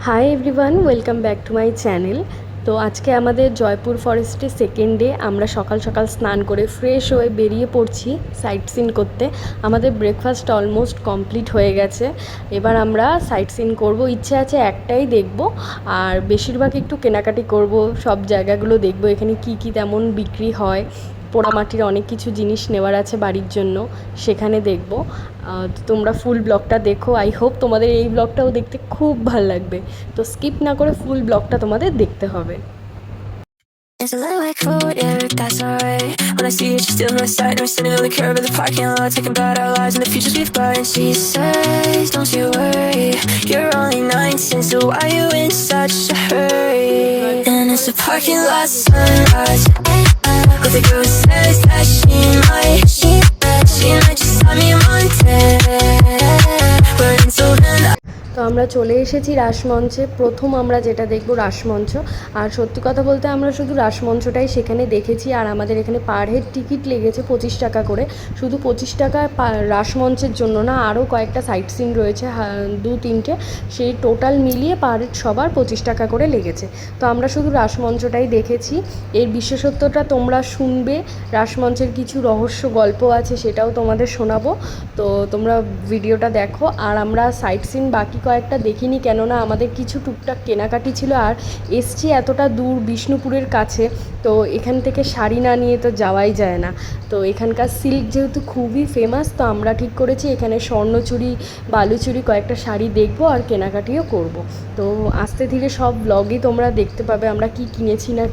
Hi everyone, welcome back to my channel. তো আজকে আমাদের জয়পুর ফরেস্টে সেকেন্ড ডে। আমরা সকাল সকাল স্নান করে ফ্রেশ হয়ে বেরিয়ে পড়ছি সাইট সিন করতে। আমাদের ব্রেকফাস্ট অলমোস্ট কমপ্লিট হয়ে গেছে। এবার আমরা সাইট সিন করবো, ইচ্ছে আছে একটাই দেখব, আর বেশিরভাগ একটু কেনাকাটি করব, সব জায়গাগুলো দেখব এখানে কি কি তেমন বিক্রি হয়। পোড়ামাটির অনেক কিছু জিনিস নেওয়ার আছে বাড়ির জন্য, সেখানে দেখব। তো তোমরা ফুল ব্লগটা দেখো। আই হোপ তোমাদের এই ব্লগটাও দেখতে খুব ভালো লাগবে। তো স্কিপ না করে ফুল ব্লগটা তোমাদের দেখতে হবে। It's a little like food, yeah, that's alright. When I see you, she's still on my side. And we're standing on the curb of the parking lot, talking about our lives and the futures we've got. And she says, don't you worry, you're only 19, so why you in such a hurry? And it's a parking lot sunrise, with a girl who says that she might just have me wanted. We're into the তো আমরা চলে এসেছি রাসমঞ্চে। প্রথম আমরা যেটা দেখব রাসমঞ্চ। আর সত্যি কথা বলতে আমরা শুধু রাসমঞ্চটাই সেখানে দেখেছি। আর আমাদের এখানে পার হেড টিকিট লেগেছে 25 টাকা করে। শুধু 25 টাকা রাসমঞ্চের জন্য না, আরও কয়েকটা সাইট সিন রয়েছে, 2-3টে, সেই টোটাল মিলিয়ে পার হেড সবার 25 টাকা করে লেগেছে। তো আমরা শুধু রাসমঞ্চটাই দেখেছি। এর বিশেষত্বটা তোমরা শুনবে, রাসমঞ্চের কিছু রহস্য গল্প আছে, সেটাও তোমাদের শোনাবো। তো তোমরা ভিডিওটা দেখো। আর আমরা সাইট সিন বাকি কয়েকটা দেখিনি, কেননা আমাদের কিছু টুকটাক কেনাকাটি ছিল। আর এসছি এতটা দূর, বিষ্ণুপুরের কাছে, তো এখান থেকে শাড়ি না নিয়ে তো যাওয়াই যায় না। তো এখানকার সিল্ক যেহেতু খুবই ফেমাস, তো আমরা ঠিক করেছি এখানে স্বর্ণচুরি, বালুচুরি কয়েকটা শাড়ি দেখবো আর কেনাকাটিও করব। তো আস্তে ধীরে সব ব্লগই তোমরা দেখতে পাবে আমরা কি কিনেছি না।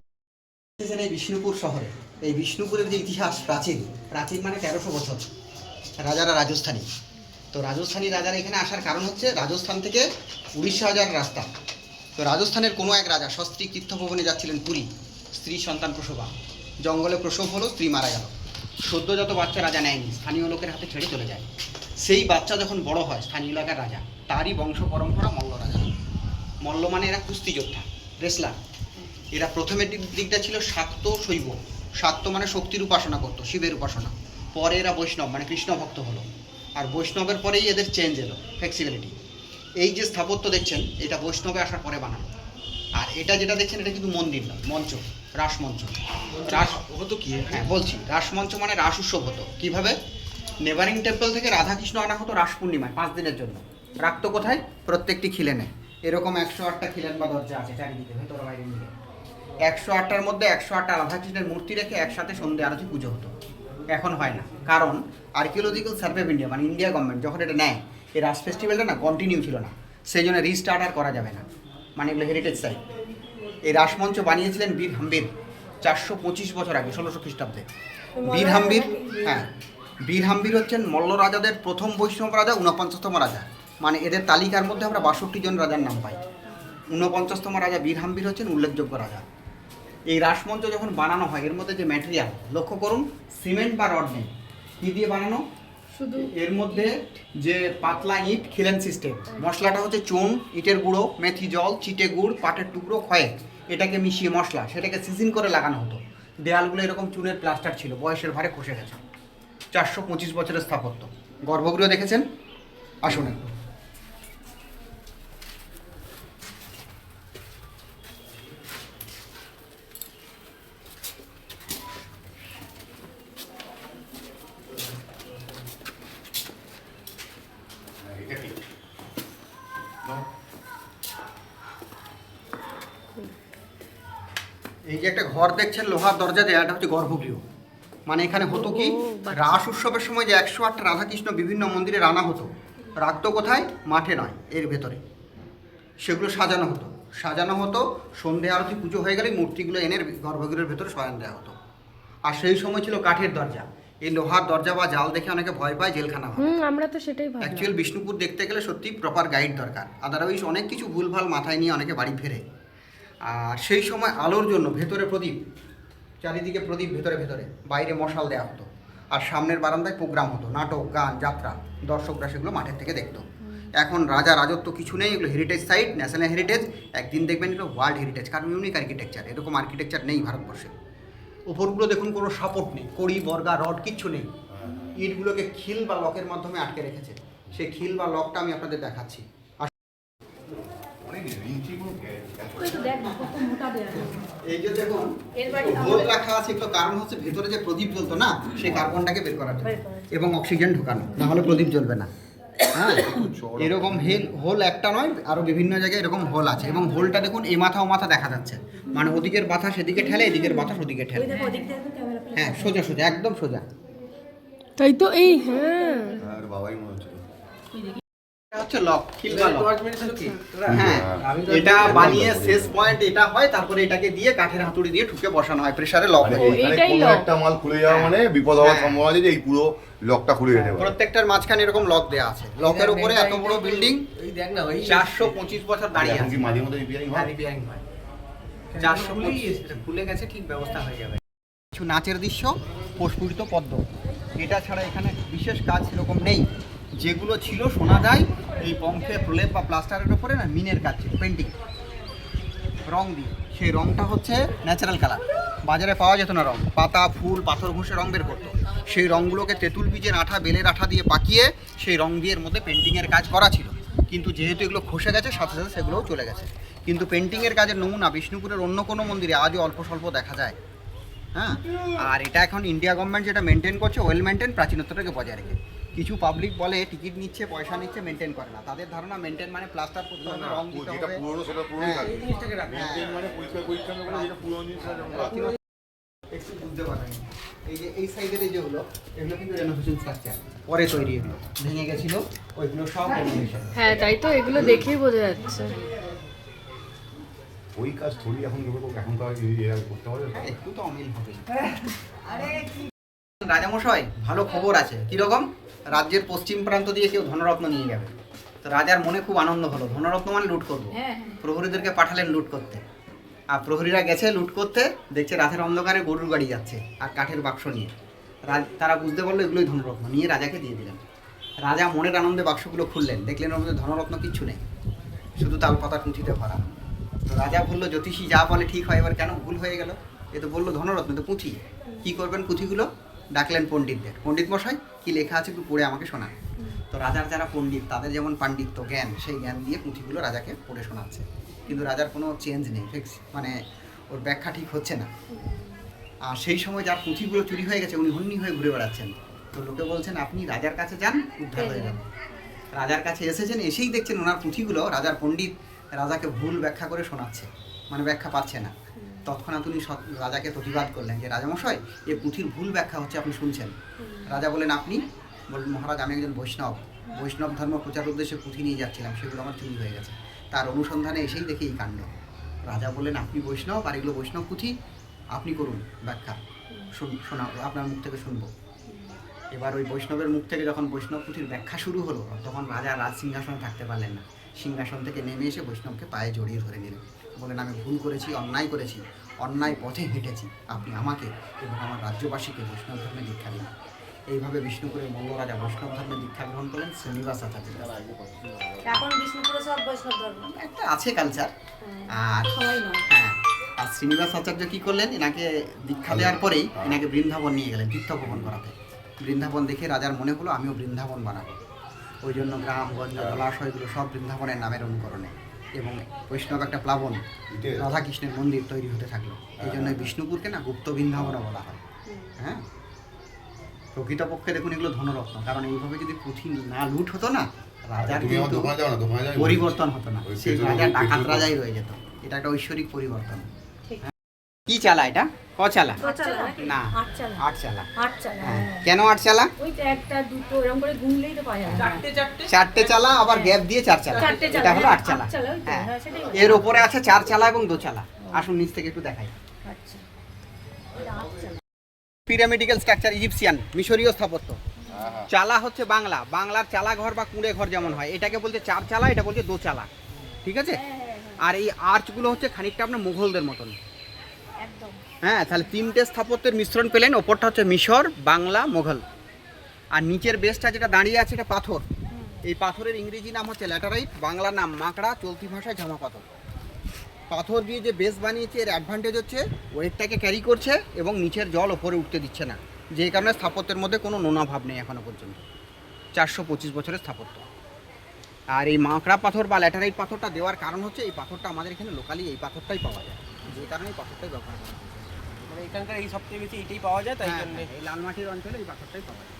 এই বিষ্ণুপুর শহরে, এই বিষ্ণুপুরের যে ইতিহাস প্রাচীন প্রাচীন মানে 1300 বছর। রাজারা রাজস্থানী, তো রাজস্থানী রাজারা এখানে আসার কারণ হচ্ছে রাজস্থান থেকে উড়িষ্যা যাওয়ার রাস্তা। তো রাজস্থানের কোনো এক রাজা সস্ত্রীক তীর্থভ্রমণে যাচ্ছিলেন পুরী। স্ত্রী সন্তান প্রসবা, জঙ্গলে প্রসব হলো, স্ত্রী মারা গেল। সদ্যজাত বাচ্চা রাজা নেয়নি, স্থানীয় লোকের হাতে ছেড়ে চলে যায়। সেই বাচ্চা যখন বড় হয়, স্থানীয় এলাকার রাজা, তারই বংশ পরম্পরা মল্ল রাজা। মল্ল মানে এরা কুস্তি যোদ্ধা, রেসলার। এরা প্রথমের দিকটা ছিল শাক্ত শৈব। শাক্ত মানে শক্তির উপাসনা করতো, শিবের উপাসনা। পরে এরা বৈষ্ণব মানে কৃষ্ণ ভক্ত হলো। আর বৈষ্ণবের পরেই এদের চেঞ্জ এলো, ফ্লেক্সিবিলিটি। এই যে স্থাপত্য দেখছেন, এটা বৈষ্ণবে আসার পরে বানানো। আর এটা যেটা দেখছেন, এটা কিন্তু মন্দির নয়, মঞ্চ, রাসমঞ্চ। রাস হতো কি? হ্যাঁ বলছি, রাসমঞ্চ মানে রাস উৎসব হতো। কীভাবে? নেভারিং টেম্পল থেকে রাধাকৃষ্ণ আনা হতো রাস পূর্ণিমায় 5 দিনের জন্য। রাখতো কোথায়? প্রত্যেকটি খিলেনে। এরকম 108টা খিলেন বা দরজা আছে চারিদিকে, ভেতরে বাইরে মিলে। 108টার মধ্যে 108টা রাধাকৃষ্ণের মূর্তি রেখে একসাথে সন্ধ্যে আরতি পুজো হতো। এখন হয় না, কারণ আর্কিওলজিক্যাল সার্ভে অফ ইন্ডিয়া মানে ইন্ডিয়া গভর্নমেন্ট যখন এটা নেয়, এই রাস ফেস্টিভ্যালটা না কন্টিনিউ ছিল না, সেই জন্য রিস্টার্ট আর করা যাবে না, মানে এগুলো হেরিটেজ সাইট। এই রাসমঞ্চ বানিয়েছিলেন বীর হাম্বির 425 বছর আগে, 1600 খ্রিস্টাব্দে। বীর হাম্বির, হ্যাঁ, বীর হাম্বির হচ্ছেন মল্ল রাজাদের প্রথম বৈষ্ণব রাজা, 49তম রাজা। মানে এদের তালিকার মধ্যে আমরা 62 জন রাজার নাম পাই। 49তম রাজা বীর হাম্বির হচ্ছেন উল্লেখযোগ্য রাজা। এই রাসমঞ্চ যখন বানানো হয়, এর মধ্যে যে ম্যাটেরিয়াল লক্ষ্য করুন, সিমেন্ট বা রড নেই। কী দিয়ে বানানো? শুধু এর মধ্যে যে পাতলা ইট, খিলেন সিস্টেম। মশলাটা হচ্ছে চুন, ইটের গুঁড়ো, মেথি জল, চিটে গুড়, পাটের টুকরো, খয়ে, এটাকে মিশিয়ে মশলা, সেটাকে সিজন করে লাগানো হতো। দেয়ালগুলো এরকম চুনের প্লাস্টার ছিল, বয়সের ভারে খসে গেছে। 425 বছরের স্থাপত্য। গর্ভগৃহ দেখেছেন? আসুন একটু। এই যে একটা ঘর দেখছেন লোহার দরজা দেওয়া, এটা হচ্ছে গর্ভগৃহ। মানে এখানে হতো কি, রাস উৎসবের সময় যে 108টা রাধাকৃষ্ণ বিভিন্ন মন্দিরে রান্না হতো, রাখতো কোথায়? মাঠে নয়, এর ভেতরে। সেগুলো সাজানো হতো, সন্ধে আরতি পুজো হয়ে গেলে মূর্তিগুলো এনে গর্ভগৃহের ভেতরে শয়ন দেওয়া হতো। আর সেই সময় ছিল কাঠের দরজা। এই লোহার দরজা বা জাল দেখে অনেকে ভয় পায়, জেলখানা হয়। আমরা তো সেটাই ভাবি। অ্যাকচুয়াল বিষ্ণুপুর দেখতে গেলে সত্যি প্রপার গাইড দরকার, আদারওয়াইজ অনেক কিছু ভুলভাল মাথায় নিয়ে অনেকে বাড়ি ফেরে। আর সেই সময় আলোর জন্য ভেতরে প্রদীপ, চারিদিকে প্রদীপ, ভেতরে ভেতরে, বাইরে মশাল দেওয়া হতো। আর সামনের বারান্দায় প্রোগ্রাম হতো, নাটক, গান, যাত্রা, দর্শকরা সেগুলো মাঠের থেকে দেখতো। এখন রাজা রাজত্ব কিছু নেই, এগুলো হেরিটেজ সাইট, ন্যাশনাল হেরিটেজ। একদিন দেখবেন এগুলো ওয়ার্ল্ড হেরিটেজ, কারণ ইউনিক আর্কিটেকচার, এরকম আর্কিটেকচার নেই ভারতবর্ষে। উপরগুলো দেখুন কোনো সাপোর্ট নেই, কড়ি, বর্গা, রড কিচ্ছু নেই। ইটগুলোকে খিল বা লকের মাধ্যমে আটকে রেখেছে। সেই খিল বা লকটা আমি আপনাদের দেখাচ্ছি। এই যে দেখুন হোল রাখা আছে, এগুলো কারণ হচ্ছে ভেতরে যে প্রদীপ জ্বলতো না, সেই কার্বনটাকে বের করার জন্য এবং অক্সিজেন ঢোকানো, না হলে প্রদীপ জ্বলবে না। হ্যাঁ, এরকম হোল একটা নয়, আরো বিভিন্ন জায়গায় এরকম হোল আছে এবং হোলটা দেখুন এই মাথা ও মাথা দেখা যাচ্ছে, মানে ওদিকের বাতাস এদিকে ঠেলে, এদিকের বাতাস ওদিকে ঠেলে। হ্যাঁ, সোজা সোজা, একদম সোজা। তাই তো এই হ্যাঁ আর বাবাই মনে হচ্ছে এটা হচ্ছে লক, খিলবা লক। হ্যাঁ, এটা বানিয়ে শেষ পয়েন্ট এটা হয়, তারপরে এটাকে দিয়ে কাঠের হাতুড়ি দিয়ে ঠুকে বসানো হয়, প্রেসারে লক মানে হয়। এখানে এটাই কোনো lock। একটা মাল খুলে যাওয়া মানে বিপদ হওয়ার হ্যাঁ। সম্ভাবনা আছে যে এই পুরো লকটা খুলে যেতে পারে। প্রত্যেকটার মাঝখানে এরকম লক দেওয়া আছে। লকের উপরে এত বড় বিল্ডিং 425 বছর দাঁড়িয়ে এখন আছে। কি মাঝে মধ্যে রিপেয়ারিং হয়? 425 খুলে গেছে, ঠিক ব্যবস্থা হয়ে যাবে। কিছু নাচের দৃশ্য, প্রস্ফুটিত পদ্ম, এটা ছাড়া এখানে বিশেষ কাজ সেরকম নেই। যেগুলো ছিল শোনা যায় এই পঙ্খে প্রলেপ বা প্লাস্টারের উপরে না মিনের কাজ ছিল, পেন্টিং রং দিয়ে। সেই রংটা হচ্ছে ন্যাচারাল কালার, বাজারে পাওয়া যেত না রং, পাতা ফুল পাথর ঘষে রং বের করতো। সেই রংগুলোকে তেঁতুল বীজের আঠা বেলের আঠা দিয়ে পাকিয়ে সেই রং দিয়ে এর মধ্যে পেন্টিংয়ের কাজ করা ছিল। কিন্তু যেহেতু এগুলো খসে গেছে, সাথে সাথে সেগুলোও চলে গেছে। কিন্তু পেন্টিংয়ের কাজের নমুনা বিষ্ণুপুরের অন্য কোনো মন্দিরে আজও অল্প স্বল্প দেখা যায়। হ্যাঁ, আর এটা এখন ইন্ডিয়া গভর্নমেন্ট যেটা মেনটেন করছে, ওয়েল মেনটেন, প্রাচীনত্বটাকে বজায় রেখে। কিছু পাবলিক বলে টিকিট নিচ্ছে, পয়সা নিচ্ছে, মেনটেন করে না। তাদের ধারণা মেনটেন মানে প্লাস্টার করতে হবে, রং দিতে যেটা হবে। পুরনো সেটা পুরনোই হ্যাঁ। থাকবে। মেইনটেইন মানে পরিষ্কার পরিচ্ছন্ন করে যেটা পুরনো জিনিস সেটা যেমন রাখতে হবে। একটু বুঝতে পারেন, এই যে এই সাইডের এই যেগুলো, এগুলো কিন্তু রেনোভেশন স্ট্রাকচার পরে তৈরি, এগুলো ভেঙে গেছিল, ওইগুলো সব রেনোভেশন। হ্যাঁ তাই তো, এগুলো দেখেই বোঝা যাচ্ছে। ওই কাজ থোড়ি এখন কেউ এখন তো আর এরা করতে হবে না। একটু তো অমিল হবে। রাজামশাই, ভালো খবর আছে। কিরকম? রাজ্যের পশ্চিম প্রান্ত দিয়ে কেউ ধনরত্ন নিয়ে যাবে। তো রাজার মনে খুব আনন্দ হলো, ধনরত্ন মানে লুট করবো। প্রহরীদেরকে পাঠালেন লুট করতে। আর প্রহরীরা গেছে লুট করতে, দেখছে রাতের অন্ধকারে গরুর গাড়ি যাচ্ছে আর কাঠের বাক্স নিয়ে। তারা বুঝতে পারলো এগুলোই ধনরত্ন, নিয়ে রাজাকে দিয়ে দিলেন। রাজা মনের আনন্দে বাক্সগুলো খুললেন, দেখলেন ওর মধ্যে ধনরত্ন কিচ্ছু নেই, শুধু তালপাতা পুঁথিতে ভরা। তো রাজা বললো, জ্যোতিষী যা বলে ঠিক হয়, এবার কেন ভুল হয়ে গেল? এ তো বললো ধনরত্ন, তো পুঁথি, কী করবেন পুঁথিগুলো? ডাকলেন পণ্ডিতদের, পণ্ডিত মশাই কী লেখা আছে একটু পড়ে আমাকে শোনান। তো রাজার যারা পণ্ডিত, তাদের যেমন পাণ্ডিত্য জ্ঞান, সেই জ্ঞান দিয়ে পুঁথিগুলো রাজাকে পড়ে শোনাচ্ছে। কিন্তু রাজার কোনো চেঞ্জ নেই, ফিক্স, মানে ওর ব্যাখ্যা ঠিক হচ্ছে না। আর সেই সময় যার পুঁথিগুলো চুরি হয়ে গেছে, উনি হন্যি হয়ে ঘুরে বেড়াচ্ছেন। তো লোকে বলছেন, আপনি রাজার কাছে যান, উদ্ধার হয়ে যাবেন। রাজার কাছে এসেছেন, এসেই দেখছেন ওনার পুঁথিগুলো রাজার পণ্ডিত রাজাকে ভুল ব্যাখ্যা করে শোনাচ্ছে, মানে ব্যাখ্যা পাচ্ছে না। তৎক্ষণাৎ উনি রাজাকে প্রতিবাদ করলেন যে, রাজামশাই, এই পুঁথির ভুল ব্যাখ্যা হচ্ছে, আপনি শুনছেন। রাজা বলেন, আপনি? বললেন, মহারাজ, আমি একজন বৈষ্ণব ধর্ম প্রচার উদ্দেশ্যে পুঁথি নিয়ে যাচ্ছিলাম, সেগুলো আমার চুরি হয়ে গেছে। তার অনুসন্ধানে এসেই দেখি এই কাণ্ড। রাজা বললেন, আপনি বৈষ্ণব, আর এগুলো বৈষ্ণব পুঁথি, আপনি করুন ব্যাখ্যা, শোনা আপনার মুখ থেকে শুনবো। এবার ওই বৈষ্ণবের মুখ থেকে যখন বৈষ্ণব পুঁথির ব্যাখ্যা শুরু হলো, তখন রাজা রাজ সিংহাসনে থাকতে পারলেন না। সিংহাসন থেকে নেমে এসে বৈষ্ণবকে পায়ে জড়িয়ে ধরে নিলেন, বলেন, আমি ভুল করেছি, অন্যায় করেছি, অন্যায় পথে হেঁটেছি, আপনি আমাকে এবং আমার রাজ্যবাসীকে বৈষ্ণব ধর্মে দীক্ষা দিন। এইভাবে বিষ্ণুপুরের মল্লরাজা বৈষ্ণব ধর্মে দীক্ষা গ্রহণ করলেন শ্রীনিবাস আচার্য। এখন বিষ্ণুপুরে সব বৈষ্ণব ধর্ম, একটা আছে কালচার। আর সবাই নয়। হ্যাঁ, আর শ্রীনিবাস আচার্য কী করলেন, এনাকে দীক্ষা দেওয়ার পরেই এনাকে বৃন্দাবন নিয়ে গেলেন তীর্থভ্রমণ করাতে। বৃন্দাবন দেখে রাজার মনে হলো, আমিও বৃন্দাবন বানাবো। ওই জন্য গ্রামগঞ্জ জলাশয়গুলো সব বৃন্দাবনের নামের অনুকরণে, এবং বৈষ্ণব একটা প্লাবন, রাধাকৃষ্ণের মন্দির তৈরি হতে থাকলো। এই জন্য বিষ্ণুপুরকে না গুপ্ত বৃন্দাবনও বলা হয়। হ্যাঁ, প্রকৃতপক্ষে দেখুন এগুলো ধনরত্ন, কারণ এইভাবে যদি পুঁথি না লুট হতো না, রাজার তুমি আমার কিন্তু দোকানে যাও না, দোকানে যাও। পরিবর্তন হতো না, ওই সেই পেছনে রাজার ওই ডাকাত পেছনে রাজাই রয়ে যেত। এটা একটা ঐশ্বরিক পরিবর্তন। কি চালা এটা? ক চালা? না, আট চালা, 8 চালা। আট চালা। হ্যাঁ। কেন 8 চালা? ওই তো একটা দুটো এরকম করে গুনলেই তো পাওয়া যাবে। 4টে চালা, আবার গ্যাপ দিয়ে 4 চালা। চারটে চালা, এটা হলো 8 আট চালা। চালা, ওই তো, হ্যাঁ, হ্যাঁ, সেটাই বলছি। এর উপরে আছে 4 চালা এবং 2 চালা। আসুন নিচ থেকে একটু দেখাই। আচ্ছা, এটা আট চালা। পিরামিডিক্যাল স্ট্রাকচার, ইজিপসিয়ান, মিশরীয় স্থাপত্য। হ্যাঁ। চালা হচ্ছে বাংলার চালা ঘর বা কুঁড়ে ঘর যেমন হয়, এটাকে বলছে 4 চালা, এটা বলছে 2 চালা। ঠিক আছে? আর এই আর্চগুলো হচ্ছে খানিকটা আপনার মুঘলদের মতন। একদম। হ্যাঁ, তাহলে 3টে স্থাপত্যের মিশ্রণ পেলেন। ওপরটা হচ্ছে মিশর, বাংলা, মোঘল। আর নিচের বেসটা যেটা দাঁড়িয়ে আছে, এটা পাথর। এই পাথরের ইংরেজি নাম হচ্ছে ল্যাটারাইট, বাংলা নাম মাকড়া, চলতি ভাষায় জামা পাথর। পাথর দিয়ে যে বেস বানিয়েছে, এর অ্যাডভান্টেজ হচ্ছে ওয়েটটাকে ক্যারি করছে এবং নিচের জল ওপরে উঠতে দিচ্ছে না, যে কারণে স্থাপত্যের মধ্যে কোনো নোনা ভাব নেই এখনো পর্যন্ত। 425 বছরের স্থাপত্য। আর এই মাকড়া পাথর বা ল্যাটারাইট পাথরটা দেওয়ার কারণ হচ্ছে এই পাথরটা আমাদের এখানে লোকালি এই পাথরটাই পাওয়া যায়, যে কারণে এই পাথরটাই ব্যবহার করা হয়। মানে এখানকার এই সবথেকে বেশি এটাই পাওয়া যায়, তাই জন্য এই লাল মাটির অঞ্চলে এই পাথরটাই পাওয়া যায়।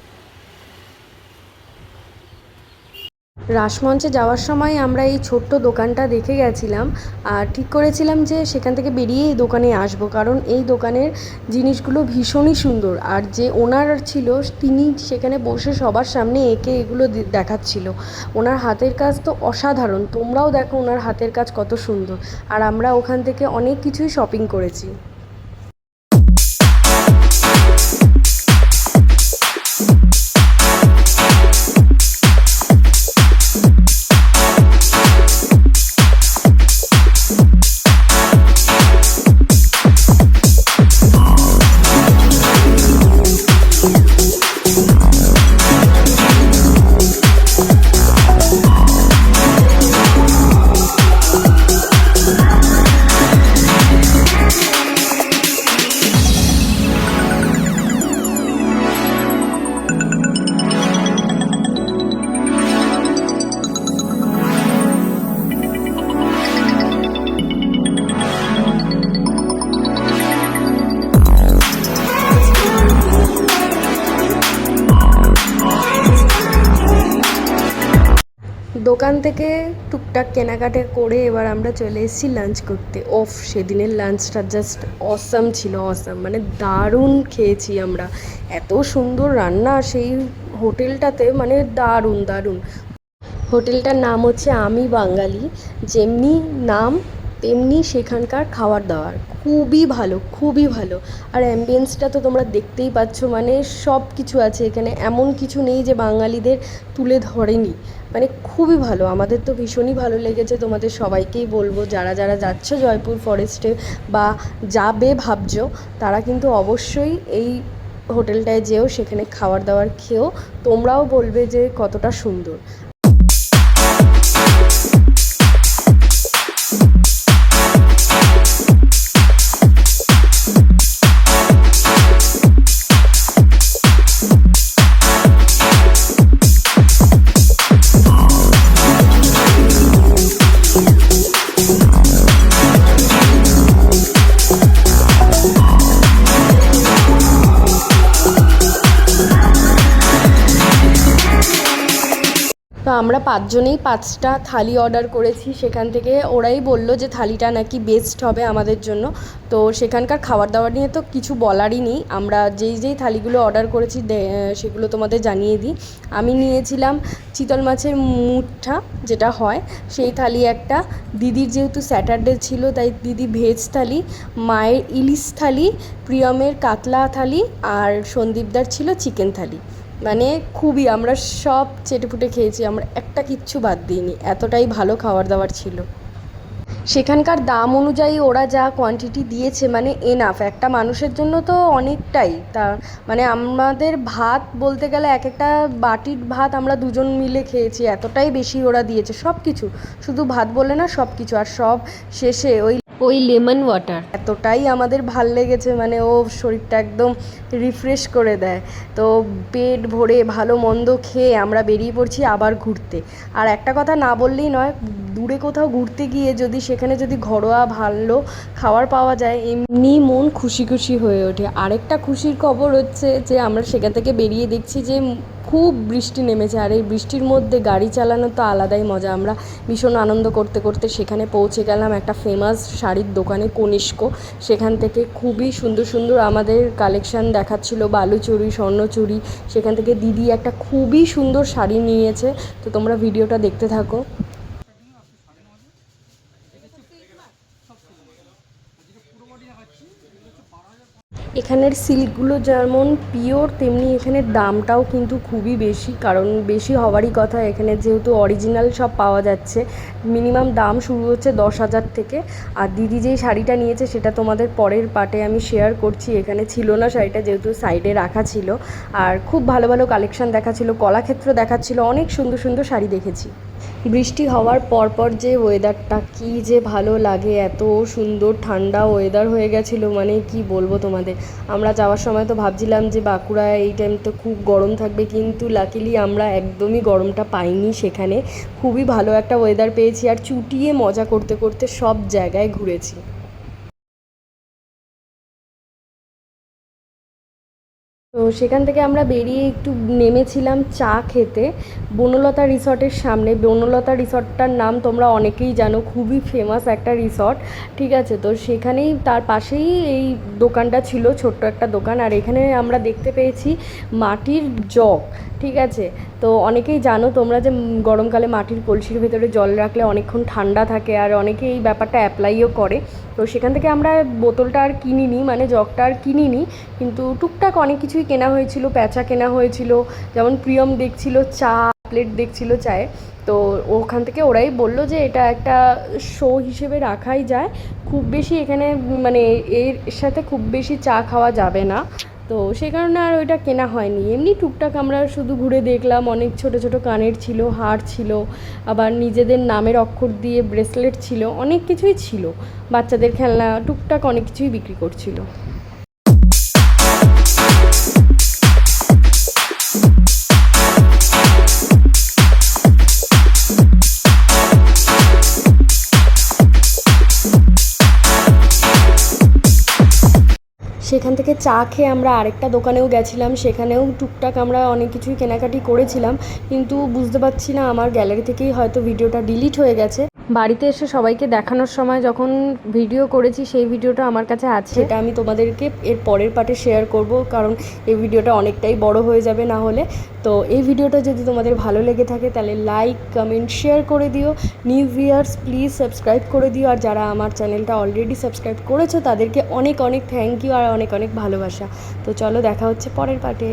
রাসমঞ্চে যাওয়ার সময় আমরা এই ছোট্ট দোকানটা দেখে গেছিলাম আর ঠিক করেছিলাম যে সেখান থেকে বেরিয়ে এই দোকানে আসবো, কারণ এই দোকানের জিনিসগুলো ভীষণই সুন্দর। আর যে ওনার ছিল তিনি সেখানে বসে সবার সামনে এঁকে এগুলো দেখাচ্ছিল। ওনার হাতের কাজ তো অসাধারণ, তোমরাও দেখো ওনার হাতের কাজ কত সুন্দর। আর আমরা ওখান থেকে অনেক কিছুই শপিং করেছি। দোকান থেকে টুকটাক কেনাকাটা করে এবার আমরা চলে এসেছি লাঞ্চ করতে। সেদিনের লাঞ্চটা জাস্ট অসাম ছিল, অসাম মানে দারুণ খেয়েছি আমরা। এত সুন্দর রান্না সেই হোটেলটাতে, মানে দারুণ দারুণ। হোটেলটার নাম হচ্ছে আমি বাঙালি। যেমনি নাম তেমনি সেখানকার খাবার দাবার খুবই ভালো, খুবই ভালো। আর অ্যাম্বিয়েন্সটা তো তোমরা দেখতেই পাচ্ছ, মানে সব কিছু আছে এখানে, এমন কিছু নেই যে বাঙালিদের তুলে ধরেনি। মানে খুবই ভালো, আমাদের তো ভীষণই ভালো লেগেছে। তোমাদের সবাইকেই বলবো যারা যারা যাচ্ছ জয়পুর ফরেস্টে বা যাবে ভাবছো, তারা কিন্তু অবশ্যই এই হোটেলটায় যেও, সেখানে খাবার দাবার খেয়েও তোমরাও বলবে যে কতটা সুন্দর। তো আমরা 5 জনেই 5টা থালি অর্ডার করেছি। সেখান থেকে ওরাই বললো যে থালিটা নাকি বেস্ট হবে আমাদের জন্য। তো সেখানকার খাবার দাবার নিয়ে তো কিছু বলারই নেই। আমরা যেই যেই থালিগুলো অর্ডার করেছি সেগুলো তোমাদের জানিয়ে দিই। আমি নিয়েছিলাম চিতল মাছের মুঠা যেটা হয় সেই থালি একটা, দিদির যেহেতু স্যাটারডে ছিল তাই দিদি ভেজ থালি, মায়ের ইলিশ থালি, প্রিয়মের কাতলা থালি, আর সন্দীপদার ছিল চিকেন থালি। মানে খুবই আমরা সব চেটেপুটে খেয়েছি, আমরা একটা কিচ্ছু বাদ দিইনি, এতটাই ভালো খাবার দাবার ছিল। সেখানকার দাম অনুযায়ী ওরা যা কোয়ান্টিটি দিয়েছে মানে এনাফ, একটা মানুষের জন্য তো অনেকটাই। তা মানে আমাদের ভাত বলতে গেলে এক একটা বাটির ভাত আমরা 2 জন মিলে খেয়েছি, এতটাই বেশি ওরা দিয়েছে সব কিছু, শুধু ভাত বলে না সব কিছু। আর সব শেষে ওই লেমন ওয়াটার এতটাই আমাদের ভাল লেগেছে, মানে ও শরীরটা একদম রিফ্রেশ করে দেয়। তো পেট ভরে ভালো মন্দ খেয়ে আমরা বেরিয়ে পড়ছি আবার ঘুরতে। আর একটা কথা না বললেই নয়, দূরে কোথাও ঘুরতে গিয়ে যদি সেখানে যদি ঘরোয়া ভালো খাবার পাওয়া যায় এমনি মন খুশি খুশি হয়ে ওঠে। আরেকটা খুশির খবর হচ্ছে যে আমরা সেখান থেকে বেরিয়ে দেখছি যে খুব বৃষ্টি নেমেছে, আর এই বৃষ্টির মধ্যে গাড়ি চালানো তো আলাদাই মজা। আমরা ভীষণ আনন্দ করতে করতে সেখানে পৌঁছে গেলাম একটা ফেমাস শাড়ির দোকানে কনিষ্ক। সেখান থেকে খুবই সুন্দর সুন্দর আমাদের কালেকশান দেখাচ্ছিল, বালুচুড়ি, স্বর্ণচুড়ি। সেখান থেকে দিদি একটা খুবই সুন্দর শাড়ি নিয়েছে, তো তোমরা ভিডিওটা দেখতে থাকো। এখানের সিল্কগুলো যেমন পিওর তেমনি এখানের দামটাও কিন্তু খুবই বেশি, কারণ বেশি হওয়ারই কথা। এখানে যেহেতু অরিজিনাল সব পাওয়া যাচ্ছে, মিনিমাম দাম শুরু হচ্ছে 10,000 থেকে। আর দিদি যেই শাড়িটা নিয়েছে সেটা তোমাদের পরের পার্টে আমি শেয়ার করছি। এখানে ছিল না শাড়িটা, যেহেতু সাইডে রাখা ছিল। আর খুব ভালো ভালো কালেকশান দেখাচ্ছিল, কলাক্ষেত্র দেখাচ্ছিল, অনেক সুন্দর সুন্দর শাড়ি দেখেছি। বৃষ্টি হওয়ার পরপর যে ওয়েদারটা কি যে ভালো লাগে, এত সুন্দর ঠান্ডা ওয়েদার হয়ে গেছিলো, মানে কি বলবো তোমাদের। আমরা যাওয়ার সময় তো ভাবছিলাম যে বাঁকুড়ায় এই টাইম তো খুব গরম থাকবে, কিন্তু লাকিলি আমরা একদমই গরমটা পাইনি সেখানে। খুবই ভালো একটা ওয়েদার পেয়েছি আর চুটিয়ে মজা করতে করতে সব জায়গায় ঘুরেছি। তো সেখান থেকে আমরা বেরিয়ে একটু নেমেছিলাম চা খেতে বনলতা রিসর্টের সামনে। বনলতা রিসর্টটার নাম তোমরা অনেকেই জানো, খুবই ফেমাস একটা রিসর্ট, ঠিক আছে। তো সেখানেই তার পাশেই এই দোকানটা ছিল, ছোট্ট একটা দোকান। আর এখানে আমরা দেখতে পেয়েছি মাটির জগ, ঠিক আছে। তো অনেকেই জানো তোমরা যে গরমকালে মাটির কলসির ভেতরে জল রাখলে অনেকক্ষণ ঠান্ডা থাকে, আর অনেকে এই ব্যাপারটা অ্যাপ্লাইও করে। তো সেখান থেকে আমরা বোতলটা আর কিনিনি, মানে জগটা আর কিনিনি, কিন্তু টুকটাক অনেক কিছুই কেনা হয়েছিল। প্যাঁচা কেনা হয়েছিল, যেমন প্রিয়ম দেখছিল চা, প্লেট দেখছিল চায়ে। তো ওখান থেকে ওরাই বললো যে এটা একটা শো হিসেবে রাখাই যায়, খুব বেশি এখানে মানে এর সাথে খুব বেশি চা খাওয়া যাবে না। তো সেই কারণে আর ওইটা কেনা হয়নি। এমনি টুকটাক আমরা শুধু ঘুরে দেখলাম, অনেক ছোট ছোট কানের ছিল, হার ছিল, আবার নিজেদের নামের অক্ষর দিয়ে ব্রেসলেট ছিল, অনেক কিছুই ছিল। বাচ্চাদের খেলনা টুকটাক অনেক কিছুই বিক্রি করছিল। সেখান থেকে চা খেয়ে আমরা আরেকটা দোকানেও গেছিলাম, সেখানেও টুকটাক আমরা অনেক কিছুই কেনাকাটি করেছিলাম, কিন্তু বুঝতে পারছি না আমার গ্যালারি থেকেই হয়তো ভিডিওটা ডিলিট হয়ে গেছে। বাড়িতে এসে সবাইকে দেখানোর সময় যখন ভিডিও করেছি সেই ভিডিওটা আমার কাছে আছে, সেটা আমি তোমাদেরকে এর পরের পার্টে শেয়ার করব, কারণ এই ভিডিওটা অনেকটাই বড় হয়ে যাবে না হলে। তো এই ভিডিওটা যদি তোমাদের ভালো লেগে থাকে তাহলে লাইক, কমেন্ট, শেয়ার করে দিও। নিউ ভিউয়ার্স প্লিজ সাবস্ক্রাইব করে দিও, আর যারা আমার চ্যানেলটা অলরেডি সাবস্ক্রাইব করেছো তাদেরকে অনেক অনেক থ্যাংক ইউ আর অনেক অনেক ভালোবাসা। তো চলো দেখা হচ্ছে পরের পার্টে।